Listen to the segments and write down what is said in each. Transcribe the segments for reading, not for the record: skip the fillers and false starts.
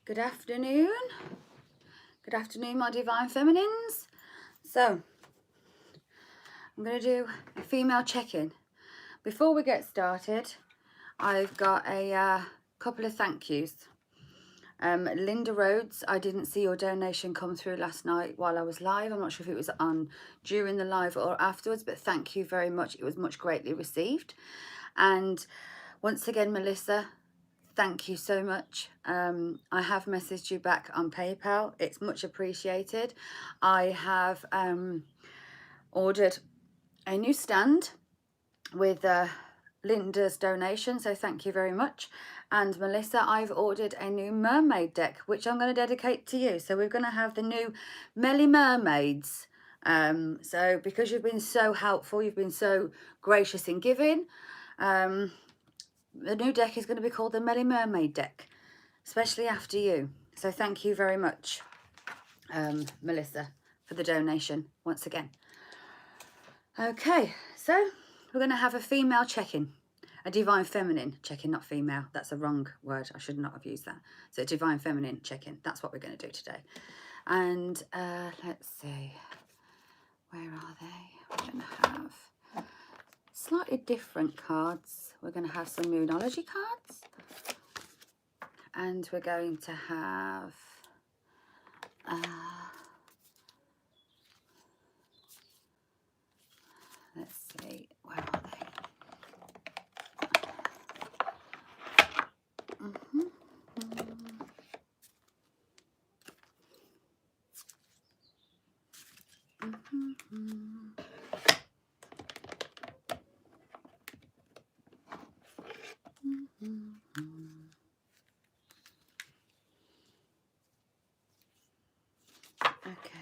Good afternoon. Good afternoon, my divine feminines. So, I'm going to do a female check-in. Before we get started, I've got a couple of thank yous. Linda Rhodes, I didn't see your donation come through last night while I was live. I'm not sure if it was on during the live or afterwards, but thank you very much. It was much greatly received. And once again, Melissa, thank you so much. I have messaged you back on PayPal. It's much appreciated. I have ordered a new stand with Linda's donation, so thank you very much. And Melissa, I've ordered a new mermaid deck, which I'm going to dedicate to you. So we're going to have the new Melly Mermaids. So because you've been so helpful, you've been so gracious in giving, the new deck is going to be called the Melly Mermaid deck, especially after you. So thank you very much, Melissa, for the donation once again. Okay, so we're going to have a female check-in, a divine feminine check-in, not female. That's a wrong word. I should not have used that. So divine feminine check-in. That's what we're going to do today. And let's see, where are they? We're going to have slightly different cards. We're going to have some Moonology cards. And we're going to have let's see, where are they? Okay.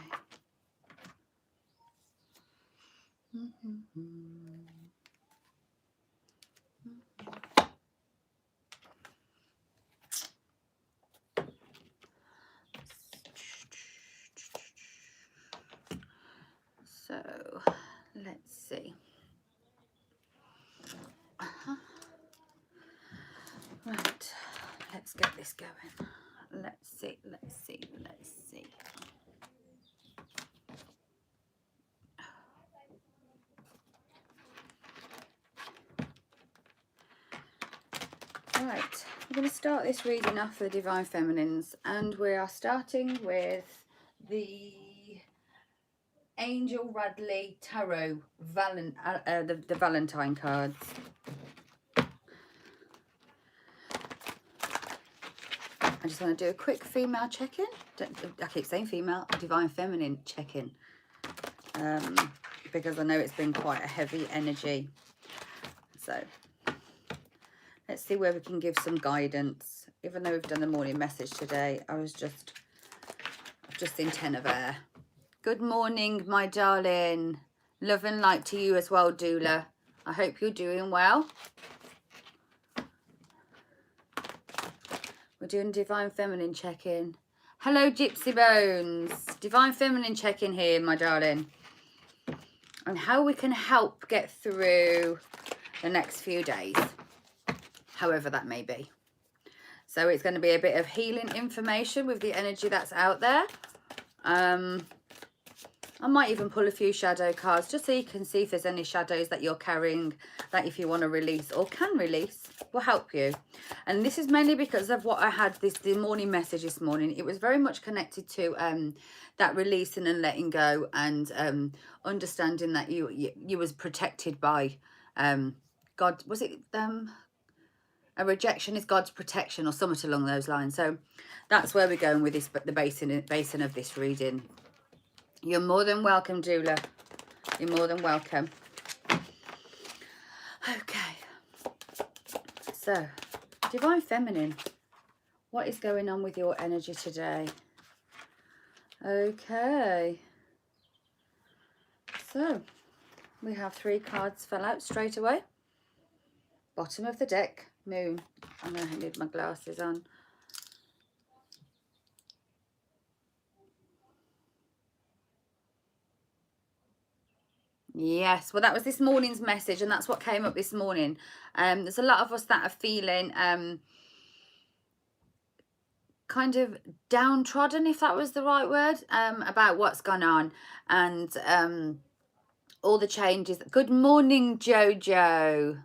So let's see. Right, let's get this going. Let's see. Right, we're going to start this reading off for the Divine Feminines, and we are starting with the Angel Radley Tarot the Valentine cards. I just want to do a quick female check-in. I keep saying female, divine feminine check-in, because I know it's been quite a heavy energy. So let's see where we can give some guidance. Even though we've done the morning message today, I've just in 10 of air. Good morning, my darling. Love and light to you as well, Doula. I hope you're doing well. We're doing Divine Feminine check-in. Hello, Gypsy Bones. Divine Feminine check-in here, my darling. And how we can help get through the next few days, however that may be. So it's going to be a bit of healing information with the energy that's out there. I might even pull a few shadow cards just so you can see if there's any shadows that you're carrying that if you want to release or can release will help you. And this is mainly because of what I had the morning message this morning. It was very much connected to that releasing and letting go, and understanding that you was protected by God. Was it a rejection is God's protection or something along those lines? So that's where we're going with this, but the basin of this reading. You're more than welcome, Doula. You're more than welcome. Okay. So, Divine Feminine, what is going on with your energy today? Okay. So, we have 3 cards fell out straight away. Bottom of the deck, Moon. I'm going to need my glasses on. Yes, well, that was this morning's message, and that's what came up this morning. There's a lot of us that are feeling kind of downtrodden, if that was the right word, about what's gone on, and all the changes. Good morning, Jojo.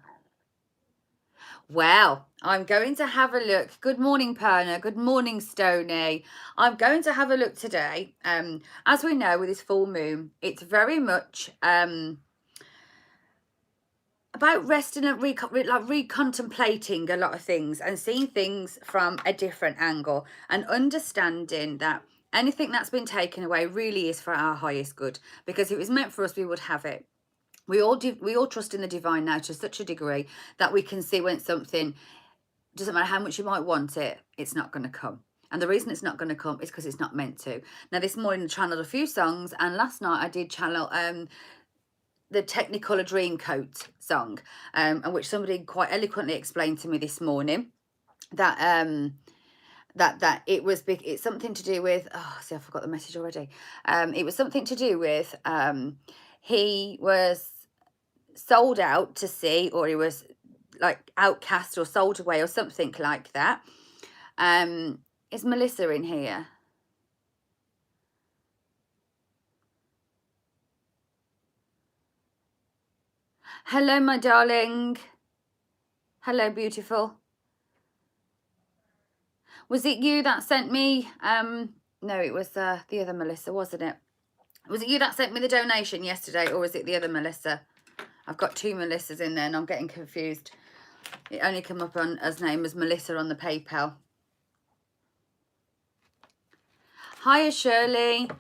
Well, I'm going to have a look. Good morning, Perna. Good morning, Stony. I'm going to have a look today. As we know, with this full moon, it's very much about resting and recontemplating a lot of things and seeing things from a different angle and understanding that anything that's been taken away really is for our highest good, because if it was meant for us, we would have it. We all trust in the divine now to such a degree that we can see when something, doesn't matter how much you might want it, it's not going to come. And the reason it's not going to come is because it's not meant to. Now, this morning I channeled a few songs, and last night I did channel the Technicolor Dreamcoat song, and which somebody quite eloquently explained to me this morning that that it's something to do with, oh, see, I forgot the message already. It was something to do with he was sold out to sea, or he was like outcast or sold away or something like that. Is Melissa in here? Hello, my darling. Hello, beautiful. Was it you that sent me no, it was the other Melissa, wasn't it? Was it you that sent me the donation yesterday, or was it the other Melissa? I've got two Melissas in there and I'm getting confused. It only came up on as name as Melissa on the PayPal. Hiya, Shirley.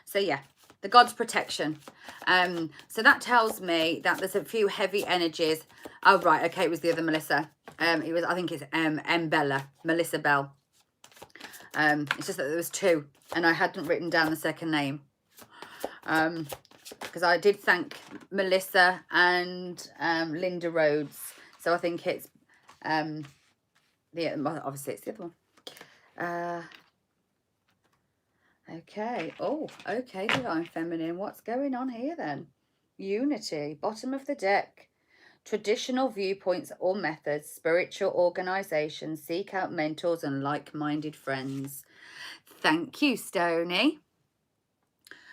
So yeah, the God's protection. So that tells me that there's a few heavy energies. Oh, right. Okay, it was the other Melissa. It was, I think it's Bella, Melissa Bell. It's just that there was two and I hadn't written down the second name. Because I did thank Melissa and Linda Rhodes. So I think it's obviously it's the other one. Okay. Oh, okay, Divine Feminine. What's going on here then? Unity, bottom of the deck. Traditional viewpoints or methods, spiritual organizations, seek out mentors and like-minded friends. Thank you, Stony.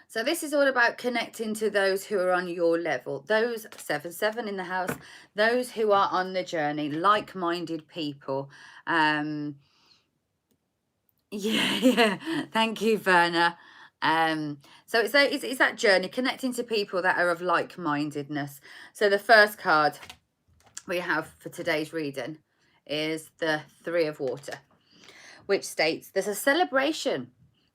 So this is all about connecting to those who are on your level, those 7-7 in the house, those who are on the journey, like-minded people. Yeah. Thank you, Verna. So it's that journey, connecting to people that are of like-mindedness. So the first card we have for today's reading is the Three of Water, which states there's a celebration,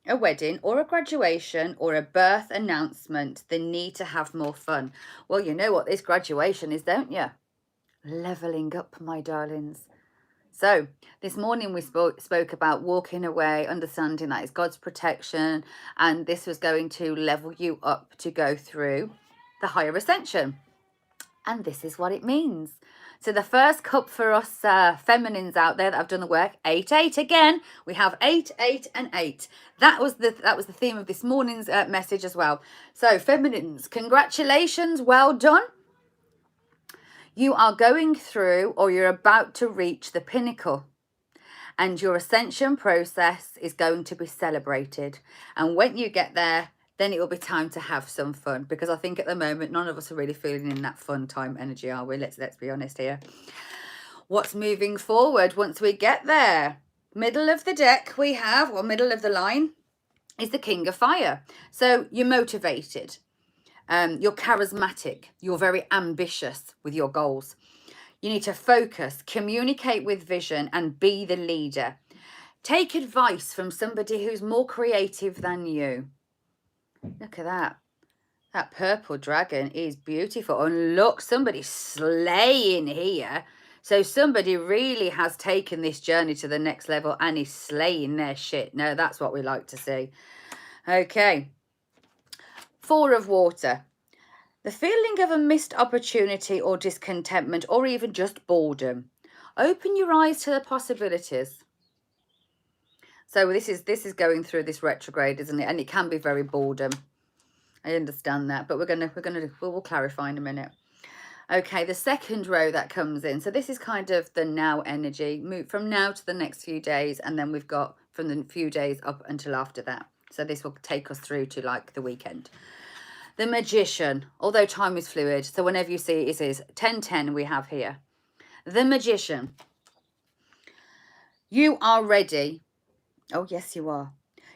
a wedding or a graduation or a birth announcement, the need to have more fun. Well, you know what this graduation is, don't you? Leveling up, my darlings. So this morning we spoke about walking away, understanding that it's God's protection, and this was going to level you up to go through the higher ascension. And this is what it means. So the first cup for us feminines out there that have done the work, 8-8 again. We have 8, 8 and 8. That was the theme of this morning's message as well. So feminines, congratulations, well done. You are going through, or you're about to reach, the pinnacle, and your ascension process is going to be celebrated. And when you get there, then it will be time to have some fun, because I think at the moment none of us are really feeling in that fun time energy, are we? Let's be honest here. What's moving forward once we get there? Middle of the deck we have, or middle of the line, is the King of Fire. So you're motivated. You're charismatic, you're very ambitious with your goals. You need to focus, communicate with vision, and be the leader. Take advice from somebody who's more creative than you. Look at that. That purple dragon is beautiful. And look, somebody's slaying here. So somebody really has taken this journey to the next level and is slaying their shit. No, that's what we like to see. Okay. Four of Water. The feeling of a missed opportunity or discontentment, or even just boredom. Open your eyes to the possibilities. So this is going through this retrograde, isn't it? And it can be very boredom. I understand that, but we'll clarify in a minute. Okay, the second row that comes in. So this is kind of the now energy. Move from now to the next few days. And then we've got from the few days up until after that. So this will take us through to like the weekend. The Magician, although time is fluid. So whenever you see it is 10-10 we have here. The Magician. You are ready. Oh, yes, you are.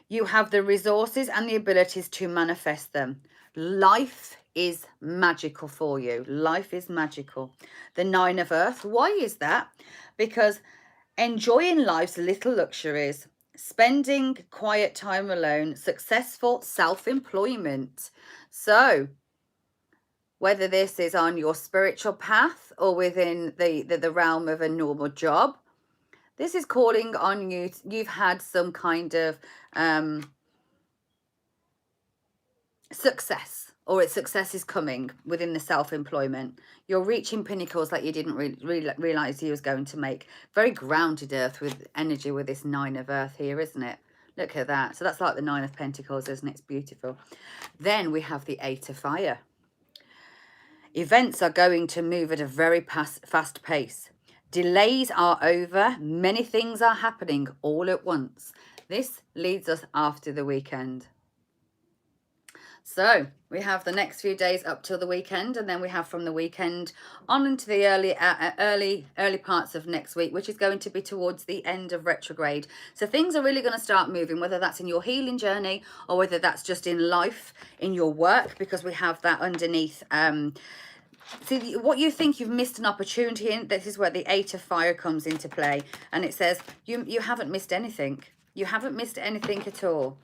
You have the resources and the abilities to manifest them. Life is magical for you. Life is magical. The Nine of Earth. Why is that? Because enjoying life's little luxuries, spending quiet time alone, successful self-employment. So whether this is on your spiritual path or within the realm of a normal job, this is calling on you. You've had some kind of success, or success is coming within the self-employment. You're reaching pinnacles that you didn't realize you was going to make. Very grounded earth with energy with this Nine of Earth here, isn't it? Look at that. So that's like the Nine of Pentacles, isn't it? It's beautiful. Then we have the Eight of Fire. Events are going to move at a very fast pace. Delays are over. Many things are happening all at once. This leads us after the weekend. So we have the next few days up till the weekend, and then we have from the weekend on into the early parts of next week, which is going to be towards the end of retrograde. So things are really going to start moving, whether that's in your healing journey or whether that's just in life, in your work, because we have that underneath. See, what you think you've missed an opportunity in, this is where the Eight of Fire comes into play. And it says, you haven't missed anything. You haven't missed anything at all.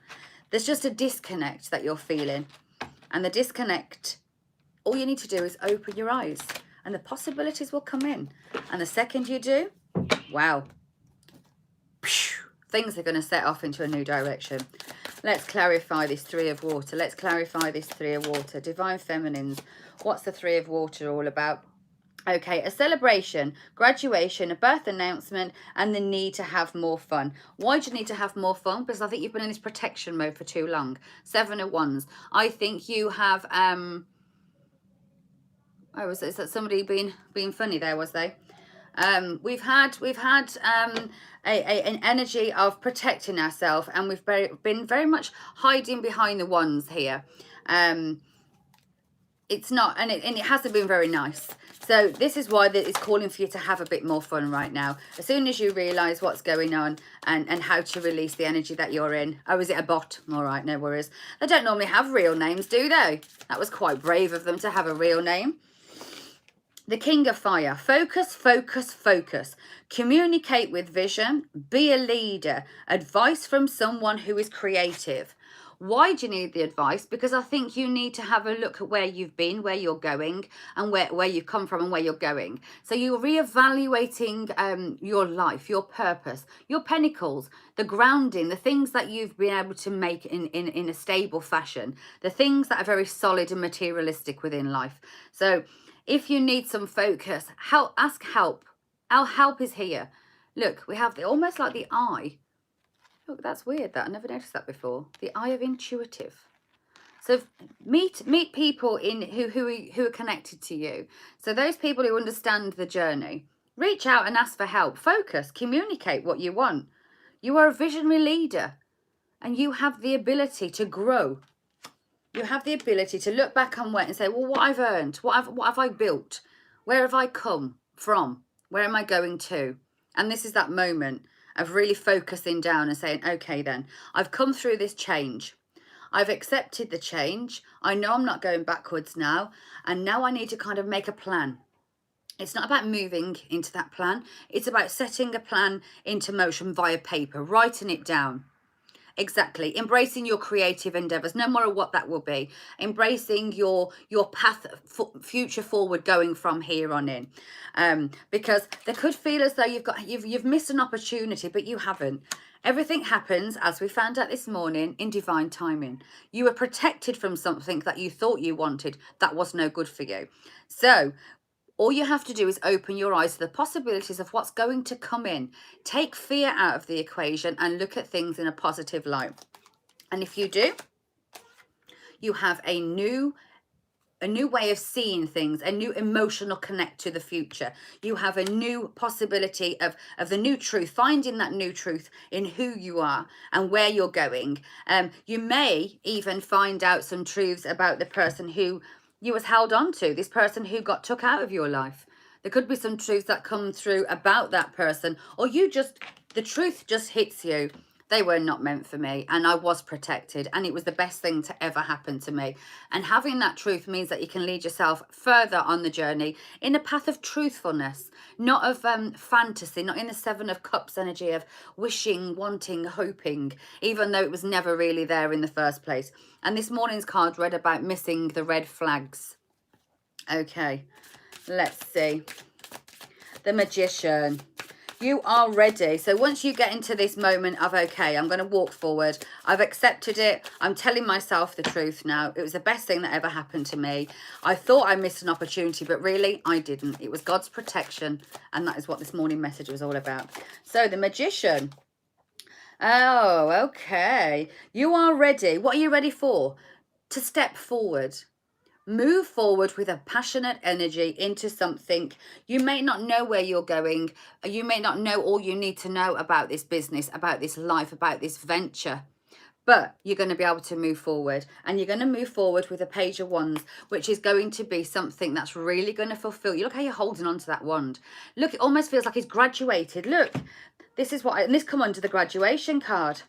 There's just a disconnect that you're feeling. And the disconnect, all you need to do is open your eyes. And the possibilities will come in. And the second you do, wow. Things are going to set off into a new direction. Let's clarify this Three of Water. Let's clarify this Three of Water. Divine Feminines. What's the Three of Water all about? Okay, a celebration, graduation, a birth announcement, and the need to have more fun. Why do you need to have more fun? Because I think you've been in this protection mode for too long. Seven of Wands. I think you have, is that somebody being funny there, was they? We've had an energy of protecting ourselves, and we've been very much hiding behind the wands here. It's not, and it hasn't been very nice. So this is why it's calling for you to have a bit more fun right now. As soon as you realise what's going on and how to release the energy that you're in. Oh, is it a bot? All right, no worries. They don't normally have real names, do they? That was quite brave of them to have a real name. The King of Fire. Focus, focus, focus. Communicate with vision. Be a leader. Advice from someone who is creative. Why do you need the advice? Because I think you need to have a look at where you've been, where you're going, and where you've come from and where you're going. So you're reevaluating your life, your purpose, your pinnacles, the grounding, the things that you've been able to make in a stable fashion, the things that are very solid and materialistic within life. So if you need some focus, ask help. Our help is here. Look, we have almost like the eye. Look, that's weird. That I never noticed that before. The eye of intuitive. So meet people who are connected to you. So those people who understand the journey. Reach out and ask for help. Focus. Communicate what you want. You are a visionary leader, and you have the ability to grow. You have the ability to look back on and say, well, what I've earned, what have I built? Where have I come from? Where am I going to? And this is that moment of really focusing down and saying, okay, then I've come through this change. I've accepted the change. I know I'm not going backwards now. And now I need to kind of make a plan. It's not about moving into that plan. It's about setting a plan into motion via paper, writing it down. Exactly. Embracing your creative endeavors, no matter what that will be. Embracing your path, future forward, going from here on in. Because they could feel as though you've missed an opportunity, but you haven't. Everything happens, as we found out this morning, in divine timing. You were protected from something that you thought you wanted that was no good for you. So all you have to do is open your eyes to the possibilities of what's going to come in. Take fear out of the equation and look at things in a positive light. And if you do, you have a new a new way of seeing things, a new emotional connect to the future. You have a new possibility of the new truth, finding that new truth in who you are and where you're going. You may even find out some truths about the person who you was held on to, this person who got took out of your life. There could be some truths that come through about that person, or the truth just hits you. They were not meant for me, and I was protected, and it was the best thing to ever happen to me. And having that truth means that you can lead yourself further on the journey in a path of truthfulness, not of fantasy, not in the Seven of Cups energy of wishing, wanting, hoping, even though it was never really there in the first place. And this morning's card read about missing the red flags. Okay, let's see. The Magician. You are ready. So once you get into this moment of, okay, I'm going to walk forward. I've accepted it. I'm telling myself the truth now. It was the best thing that ever happened to me. I thought I missed an opportunity, but really I didn't. It was God's protection. And that is what this morning message was all about. So the Magician. Oh, okay. You are ready. What are you ready for? To step forward. Move forward with a passionate energy into something. You may not know where you're going. You may not know all you need to know about this business, about this life, about this venture. But you're going to be able to move forward. And you're going to move forward with a Page of Wands, which is going to be something that's really going to fulfill you. Look how you're holding on to that wand. Look, it almost feels like it's graduated. Look, this is what, and this come under the graduation card.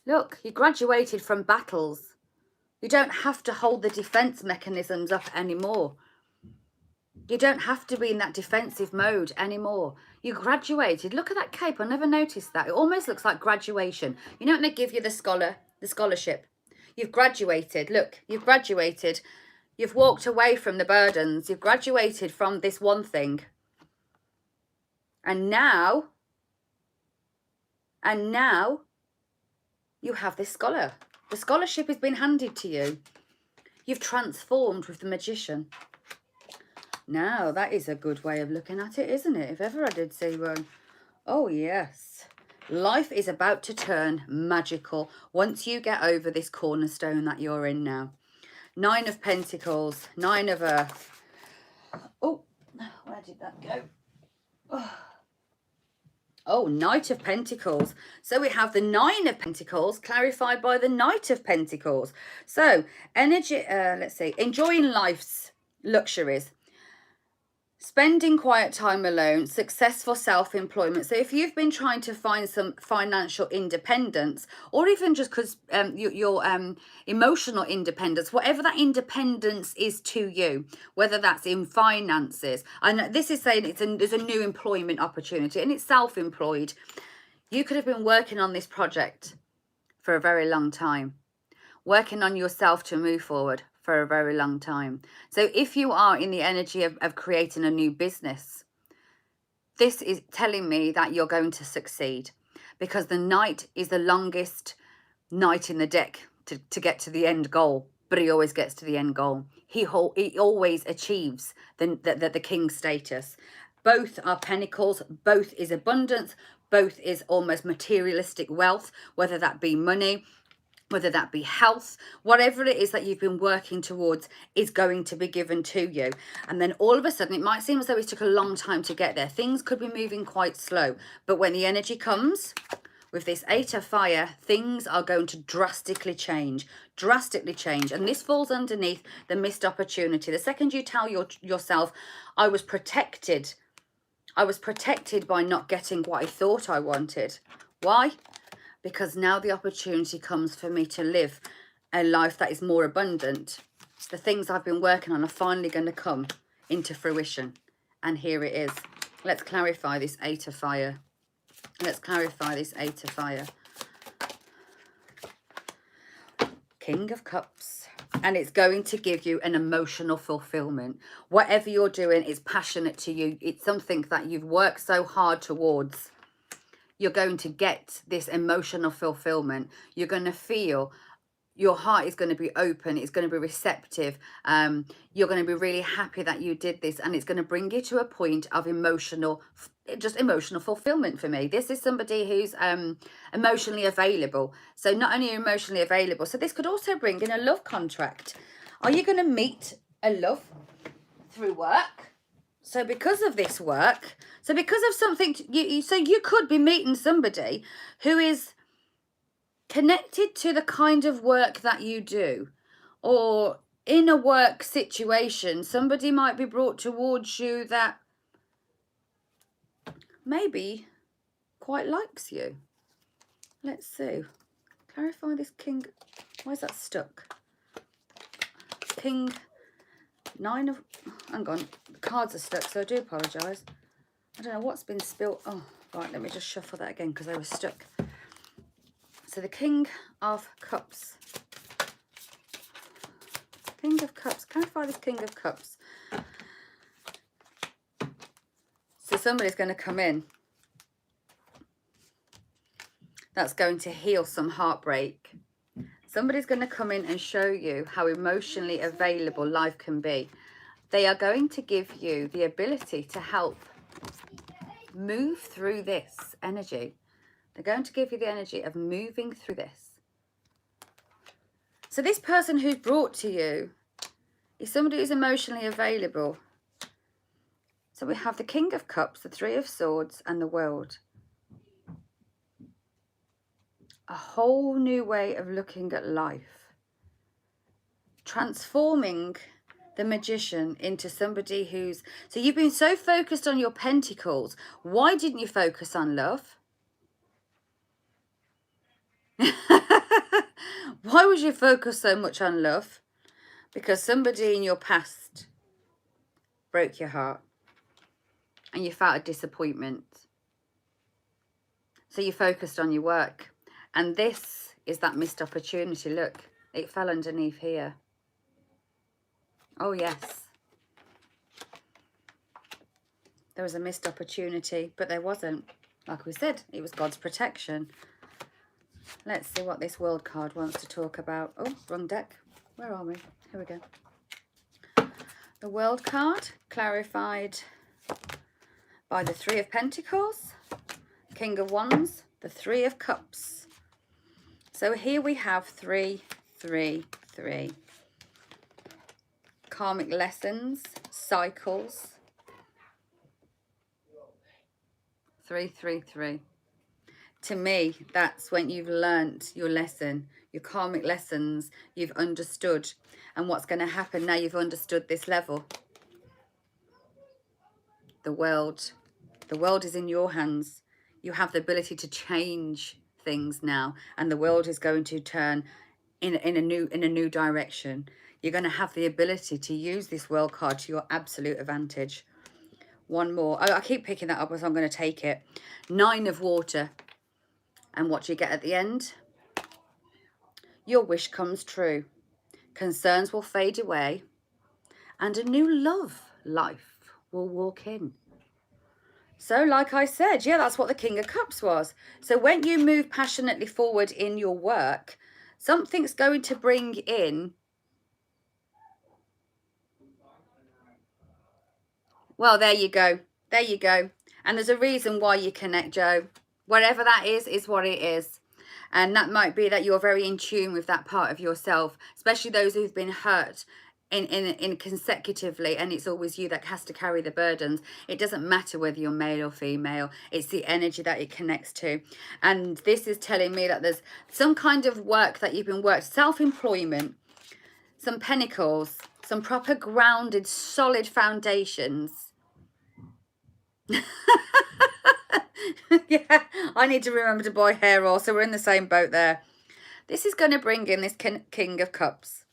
Look, you graduated from battles. You don't have to hold the defense mechanisms up anymore. You don't have to be in that defensive mode anymore. You graduated. Look at that cape. I never noticed that. It almost looks like graduation. You know when they give you the scholarship? You've graduated. Look, you've graduated. You've walked away from the burdens. You've graduated from this one thing. And now you have this scholar. The scholarship has been handed to you. You've transformed with the Magician. Now, that is a good way of looking at it, isn't it? If ever I did see one. Oh, yes. Life is about to turn magical once you get over this cornerstone that you're in now. 9 of Pentacles, 9 of Earth. Oh, where did that go? Oh, Knight of Pentacles. So we have the 9 of Pentacles clarified by the Knight of Pentacles. So energy, let's see, enjoying life's luxuries, spending quiet time alone, successful self-employment. So if you've been trying to find some financial independence, or even just because your emotional independence, whatever that independence is to you, whether that's in finances, and this is saying there's a new employment opportunity and it's self-employed. You could have been working on this project for a very long time, working on yourself to move forward for a very long time. So if you are in the energy of creating a new business, this is telling me that you're going to succeed, because the Knight is the longest knight in the deck to get to the end goal, but he always gets to the end goal. He always achieves the king status. Both are pentacles, both is abundance, both is almost materialistic wealth, whether that be money, whether that be health, whatever it is that you've been working towards is going to be given to you. And then all of a sudden, it might seem as though it took a long time to get there. Things could be moving quite slow. But when the energy comes with this 8 of Fire, things are going to drastically change. And this falls underneath the missed opportunity. The second you tell yourself, I was protected by not getting what I thought I wanted. Why? Because now the opportunity comes for me to live a life that is more abundant. The things I've been working on are finally going to come into fruition. And here it is. Let's clarify this 8 of Fire. Let's clarify this 8 of Fire. King of Cups. And it's going to give you an emotional fulfillment. Whatever you're doing is passionate to you. It's something that you've worked so hard towards. You're going to get this emotional fulfillment. You're going to feel your heart is going to be open. It's going to be receptive. You're going to be really happy that you did this. And it's going to bring you to a point of emotional fulfillment for me. This is somebody who's emotionally available. So not only emotionally available, so this could also bring in a love contract. Are you going to meet a love through work? So because of this work, so because of something, so you could be meeting somebody who is connected to the kind of work that you do, or in a work situation, somebody might be brought towards you that maybe quite likes you. Let's see. Clarify this king. Why is that stuck? King, 9 of... Hang on. The cards are stuck, so I do apologise. I don't know what's been spilt. Oh, right. Let me just shuffle that again because they were stuck. So the King of Cups. King of Cups. Clarify this King of Cups. So somebody's going to come in that's going to heal some heartbreak. Somebody's going to come in and show you how emotionally available life can be. They are going to give you the ability to help move through this energy. They're going to give you the energy of moving through this. So this person who's brought to you is somebody who's emotionally available. So we have the King of Cups, the Three of Swords, and the World. A whole new way of looking at life. Transforming the Magician into somebody who's... So you've been so focused on your pentacles. Why didn't you focus on love? Why was you focused so much on love? Because somebody in your past broke your heart and you felt a disappointment. So you focused on your work. And this is that missed opportunity. Look, it fell underneath here. Oh, yes. There was a missed opportunity, but there wasn't. Like we said, it was God's protection. Let's see what this World card wants to talk about. Oh, wrong deck. Where are we? Here we go. The World card clarified by the Three of Pentacles, King of Wands, the Three of Cups. So here we have 3, 3, 3. Karmic lessons, cycles. 3, 3, 3. To me, that's when you've learnt your lesson, your karmic lessons, you've understood. And what's going to happen now you've understood this level? The world is in your hands. You have the ability to change things now, and the world is going to turn in a new direction. You're going to have the ability to use this World card to your absolute advantage. One more. I keep picking that up, so I'm going to take it. 9 of Water. And what do you get at the end? Your wish comes true. Concerns will fade away, and a new love life will walk in. So like I said, yeah, that's what the King of Cups was. So when you move passionately forward in your work, something's going to bring in... Well, there you go. There you go. And there's a reason why you connect, Joe. Whatever that is what it is. And that might be that you're very in tune with that part of yourself, especially those who've been hurt in consecutively, and it's always you that has to carry the burdens. It doesn't matter whether you're male or female, it's the energy that it connects to. And this is telling me that there's some kind of work that you've been worked, self-employment, some pentacles, some proper grounded solid foundations. Yeah, I need to remember to buy hair oil, so we're in the same boat there. This is going to bring in this King of Cups,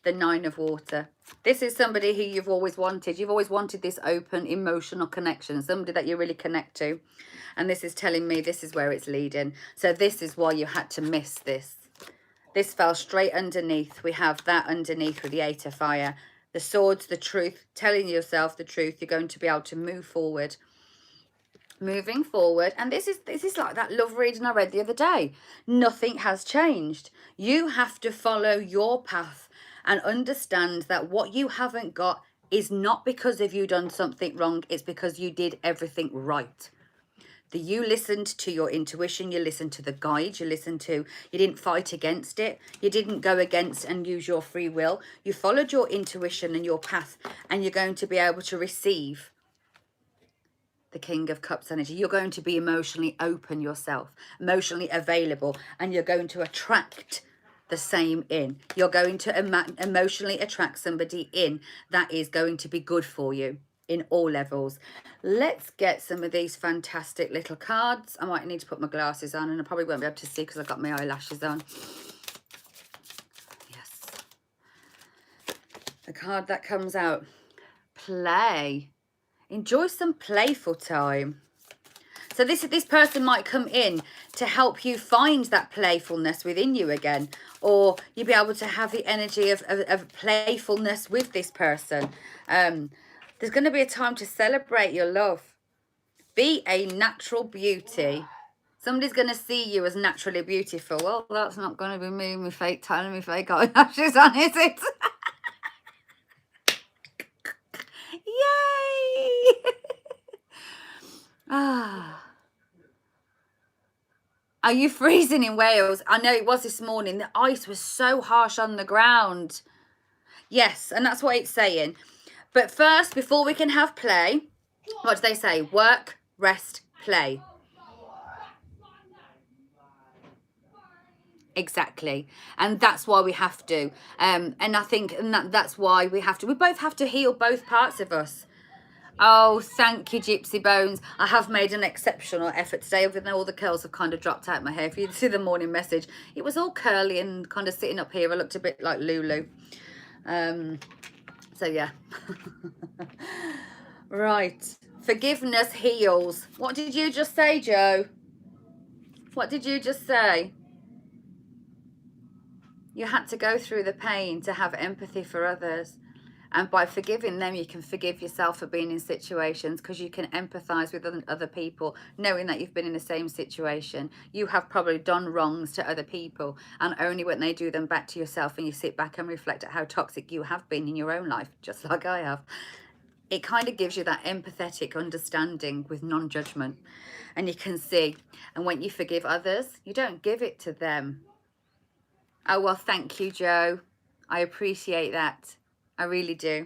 the 9 of Water. This is somebody who you've always wanted. You've always wanted this open emotional connection, somebody that you really connect to. And this is telling me this is where it's leading. So this is why you had to miss this. This fell straight underneath. We have that underneath with the 8 of Fire. The Swords, the truth, telling yourself the truth. You're going to be able to move forward. Moving forward. And this is like that love reading I read the other day. Nothing has changed. You have to follow your path and understand that what you haven't got is not because of you done something wrong. It's because you did everything right. You listened to your intuition, you listened to the guide, you didn't fight against it, you didn't go against and use your free will. You followed your intuition and your path, and you're going to be able to receive the King of Cups energy. You're going to be emotionally open yourself, emotionally available, and you're going to attract the same in. You're going to emotionally attract somebody in that is going to be good for you in all levels. Let's get some of these fantastic little cards. I might need to put my glasses on, and I probably won't be able to see because I've got my eyelashes on. Yes. The card that comes out, play. Enjoy some playful time. So this person might come in to help you find that playfulness within you again, or you'll be able to have the energy of playfulness with this person. There's going to be a time to celebrate your love. Be a natural beauty. Somebody's going to see you as naturally beautiful. Well, that's not going to be me, my fake tan and my fake eyelashes on, is it? Yay! Ah. Are you freezing in Wales? I know it was this morning. The ice was so harsh on the ground. Yes, and that's what it's saying. But first, before we can have play, what do they say? Work, rest, play. Exactly. And that's why we have to. And I think that's why we have to. We both have to heal both parts of us. Oh, thank you, Gypsy Bones. I have made an exceptional effort today, even though all the curls have kind of dropped out my hair. If you see the morning message, it was all curly and kind of sitting up here. I looked a bit like Lulu. So, yeah. Right. Forgiveness heals. What did you just say, Joe? What did you just say? You had to go through the pain to have empathy for others. And by forgiving them, you can forgive yourself for being in situations, because you can empathize with other people, knowing that you've been in the same situation. You have probably done wrongs to other people, and only when they do them back to yourself and you sit back and reflect at how toxic you have been in your own life, just like I have, it kind of gives you that empathetic understanding with non-judgment. And you can see, and when you forgive others, you don't give it to them. Oh, well, thank you, Joe. I appreciate that. I really do.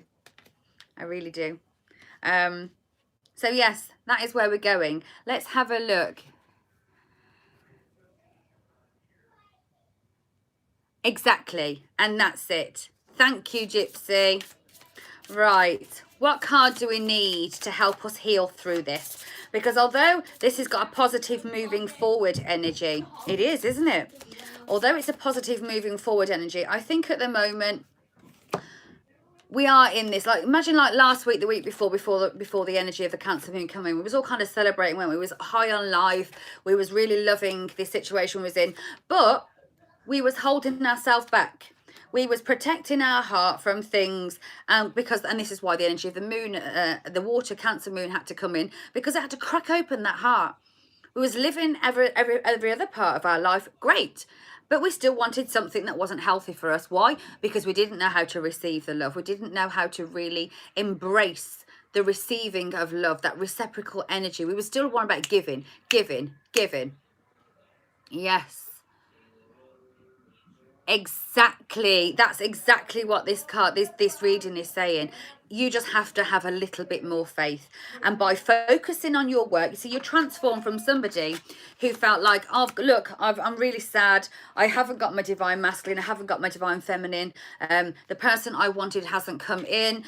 I really do. So yes, that is where we're going. Let's have a look. Exactly. And that's it. Thank you, Gypsy. Right. What card do we need to help us heal through this? Because although this has got a positive moving forward energy, it is, isn't it? Although it's a positive moving forward energy, I think at the moment we are in this, like, imagine like last week, the week before the energy of the Cancer moon coming, we was all kind of celebrating when we was high on life. We was really loving this situation we was in, but we was holding ourselves back. We was protecting our heart from things, because, and this is why the energy of the moon, the water Cancer moon had to come in, because it had to crack open that heart. We was living every other part of our life great, but we still wanted something that wasn't healthy for us. Why? Because we didn't know how to receive the love. We didn't know how to really embrace the receiving of love, that reciprocal energy. We were still one about giving. Yes. Exactly. That's exactly what this card, this reading is saying. You just have to have a little bit more faith. And by focusing on your work, you see, you're transformed from somebody who felt like, oh, look, I'm really sad. I haven't got my divine masculine. I haven't got my divine feminine. The person I wanted hasn't come in.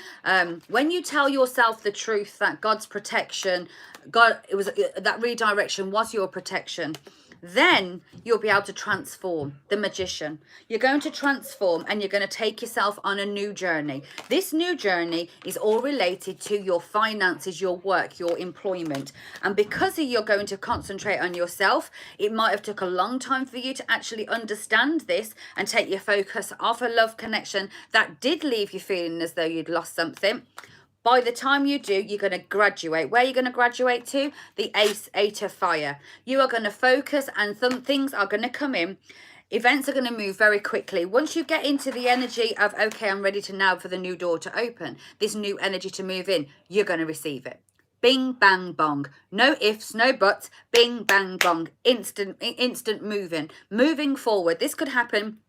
When you tell yourself the truth that God's protection, that redirection was your protection, then you'll be able to transform. The magician. You're going to transform, and you're going to take yourself on a new journey. This new journey is all related to your finances, your work, your employment. And because you're going to concentrate on yourself, it might have took a long time for you to actually understand this and take your focus off a love connection that did leave you feeling as though you'd lost something. By the time you do, you're going to graduate. Where are you going to graduate to? The Eight of Fire. You are going to focus, and some things are going to come in. Events are going to move very quickly. Once you get into the energy of, okay, I'm ready to now for the new door to open, this new energy to move in, you're going to receive it. Bing, bang, bong. No ifs, no buts. Bing, bang, bong. Instant moving forward. This could happen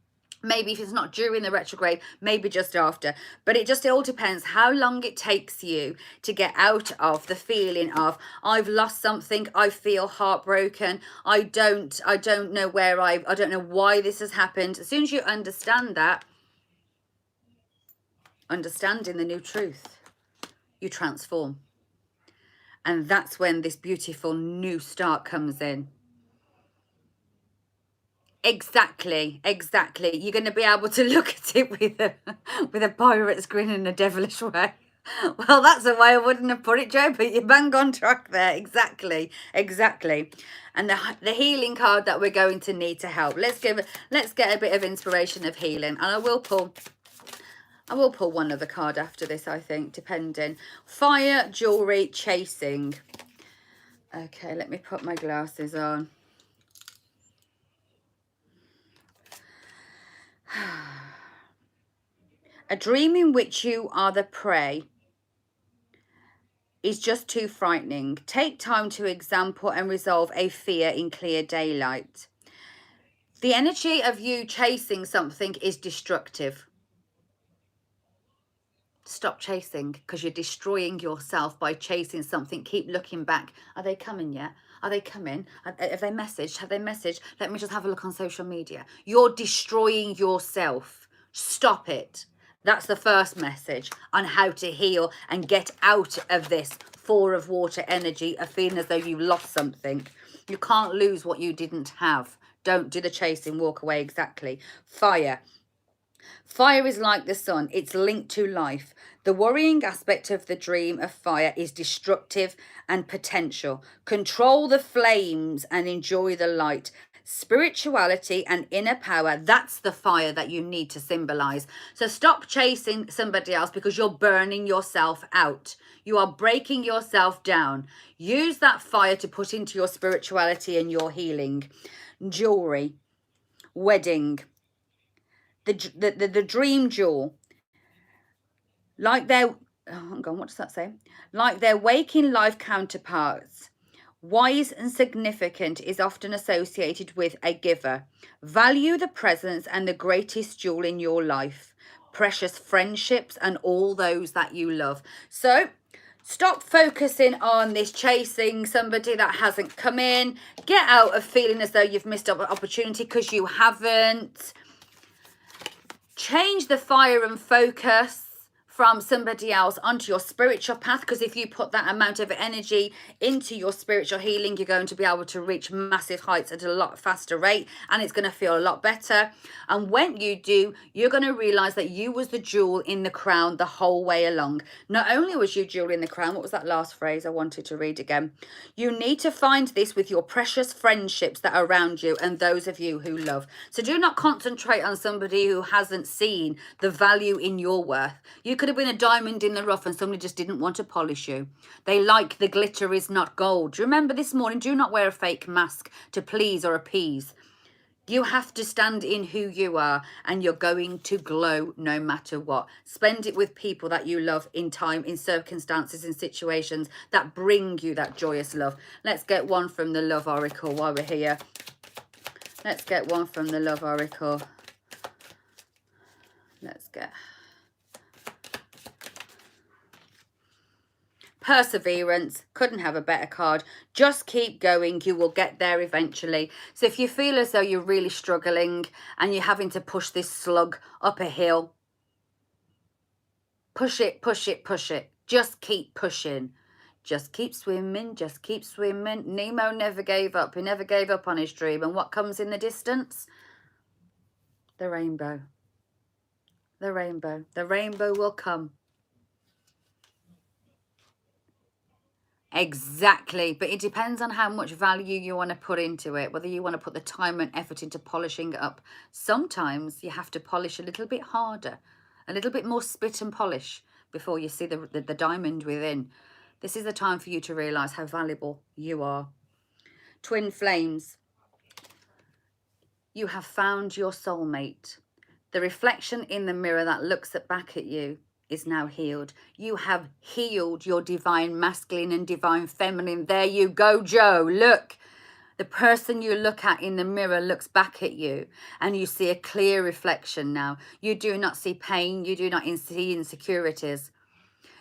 maybe if it's not during the retrograde, maybe just after. But it all depends how long it takes you to get out of the feeling of, I've lost something, I feel heartbroken, I don't know where I don't know why this has happened. As soon as you understand that, understanding the new truth, you transform. And that's when this beautiful new start comes in. Exactly. You're going to be able to look at it with a pirate's grin and a devilish way. Well, that's a way I wouldn't have put it, Jo, but you're bang on track there. Exactly. And the healing card that we're going to need to help. Let's get a bit of inspiration of healing. And I will pull one other card after this, I think, depending. Fire, jewelry, chasing. Okay, let me put my glasses on. A dream in which you are the prey is just too frightening. Take time to example and resolve a fear in clear daylight. The energy of you chasing something is destructive. Stop chasing, because you're destroying yourself by chasing something. Keep looking back. Are they coming yet? Are they coming? Have they messaged? Have they messaged? Let me just have a look on social media. You're destroying yourself. Stop it. That's the first message on how to heal and get out of this Four of Water energy of feeling as though you lost something. You can't lose what you didn't have. Don't do the chasing, walk away. Exactly. Fire. Fire is like the sun. It's linked to life. The worrying aspect of the dream of fire is destructive and potential. Control the flames and enjoy the light. Spirituality and inner power, that's the fire that you need to symbolize. So stop chasing somebody else because you're burning yourself out. You are breaking yourself down. Use that fire to put into your spirituality and your healing. Jewelry, wedding, the dream jewel, like their hang on, what does that say? Like their waking life counterparts, wise and significant is often associated with a giver. Value the presence and the greatest jewel in your life, precious friendships and all those that you love. So stop focusing on this chasing somebody that hasn't come in. Get out of feeling as though you've missed an opportunity, because you haven't. Change the fire and focus from somebody else onto your spiritual path, because if you put that amount of energy into your spiritual healing, you're going to be able to reach massive heights at a lot faster rate, and it's going to feel a lot better. And when you do, you're going to realize that you was the jewel in the crown the whole way along. Not only was you jewel in the crown, what was that last phrase I wanted to read again? You need to find this with your precious friendships that are around you and those of you who love. So do not concentrate on somebody who hasn't seen the value in your worth. You could have been a diamond in the rough and somebody just didn't want to polish you. They like the glitter is not gold. Do you remember this morning? Do not wear a fake mask to please or appease. You have to stand in who you are, and you're going to glow no matter what. Spend it with people that you love in time, in circumstances, in situations that bring you that joyous love. Let's get one from the Love Oracle while we're here. Let's get one from the Love Oracle. Let's get... Perseverance. Couldn't have a better card. Just keep going. You will get there eventually. So if you feel as though you're really struggling and you're having to push this slug up a hill, push it. Just keep pushing. Just keep swimming. Just keep swimming. Nemo never gave up. He never gave up on his dream. And what comes in the distance? The rainbow. The rainbow. The rainbow will come. Exactly, but it depends on how much value you want to put into it, whether you want to put the time and effort into polishing it up. Sometimes you have to polish a little bit harder, a little bit more spit and polish before you see the diamond within. This is the time for you to realize how valuable you are. Twin flames. You have found your soulmate, the reflection in the mirror that looks back at you. is now healed. You have healed your divine masculine and divine feminine. There you go, Joe. Look. The person you look at in the mirror looks back at you and you see a clear reflection now. You do not see pain. You do not see insecurities.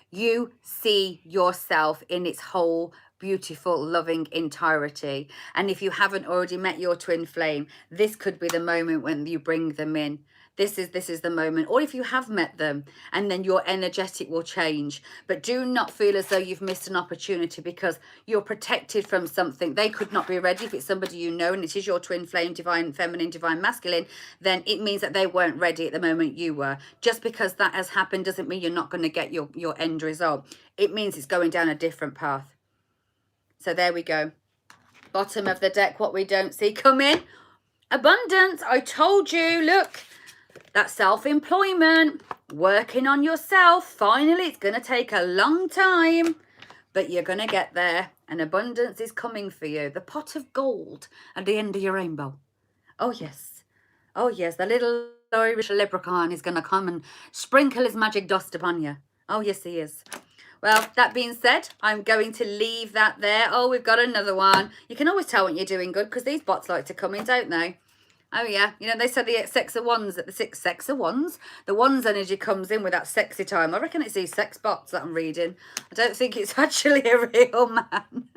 You see yourself in its whole beautiful, loving entirety. And if you haven't already met your twin flame, this could be the moment when you bring them in. This is the moment. Or if you have met them, and then your energetic will change. But do not feel as though you've missed an opportunity, because you're protected from something. They could not be ready. If it's somebody you know and it is your twin flame, divine feminine, divine masculine, then it means that they weren't ready at the moment you were. Just because that has happened doesn't mean you're not going to get your end result. It means it's going down a different path. So there we go. Bottom of the deck, what we don't see coming. Abundance. I told you, look. That self-employment, working on yourself. Finally, it's going to take a long time, but you're going to get there. And abundance is coming for you. The pot of gold at the end of your rainbow. Oh, yes. Oh, yes. The little Irish leprechaun is going to come and sprinkle his magic dust upon you. Oh, yes, he is. Well, that being said, I'm going to leave that there. Oh, we've got another one. You can always tell when you're doing good because these bots like to come in, don't they? Oh, yeah. You know, they said the sex of wands, that the sex of wands, the wands energy comes in with that sexy time. I reckon it's these sex bots that I'm reading. I don't think it's actually a real man.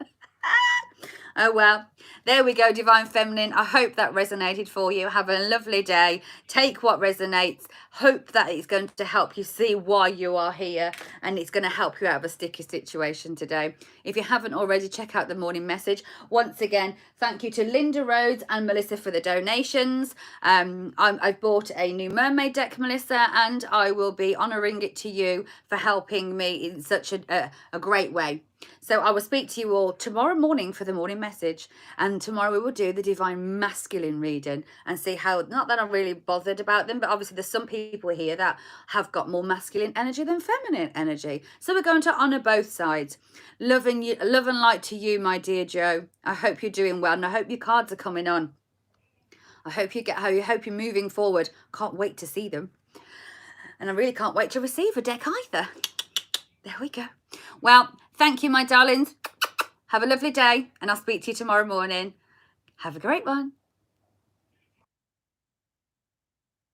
Oh, well, there we go, Divine Feminine. I hope that resonated for you. Have a lovely day. Take what resonates. Hope that it's going to help you see why you are here, and it's going to help you out of a sticky situation today. If you haven't already, check out the morning message. Once again, thank you to Linda Rhodes and Melissa for the donations. I've bought a new mermaid deck, Melissa, and I will be honouring it to you for helping me in such a great way. So I will speak to you all tomorrow morning for the morning message, and tomorrow we will do the divine masculine reading and see how, not that I'm really bothered about them, but obviously there's some people here that have got more masculine energy than feminine energy, so we're going to honour both sides. Love and light to you, my dear Joe. I hope you're doing well, and I hope your cards are coming on. I hope you're moving forward. Can't wait to see them, and I really can't wait to receive a deck either. There we go. Well, thank you, my darlings. Have a lovely day, and I'll speak to you tomorrow morning. Have a great one.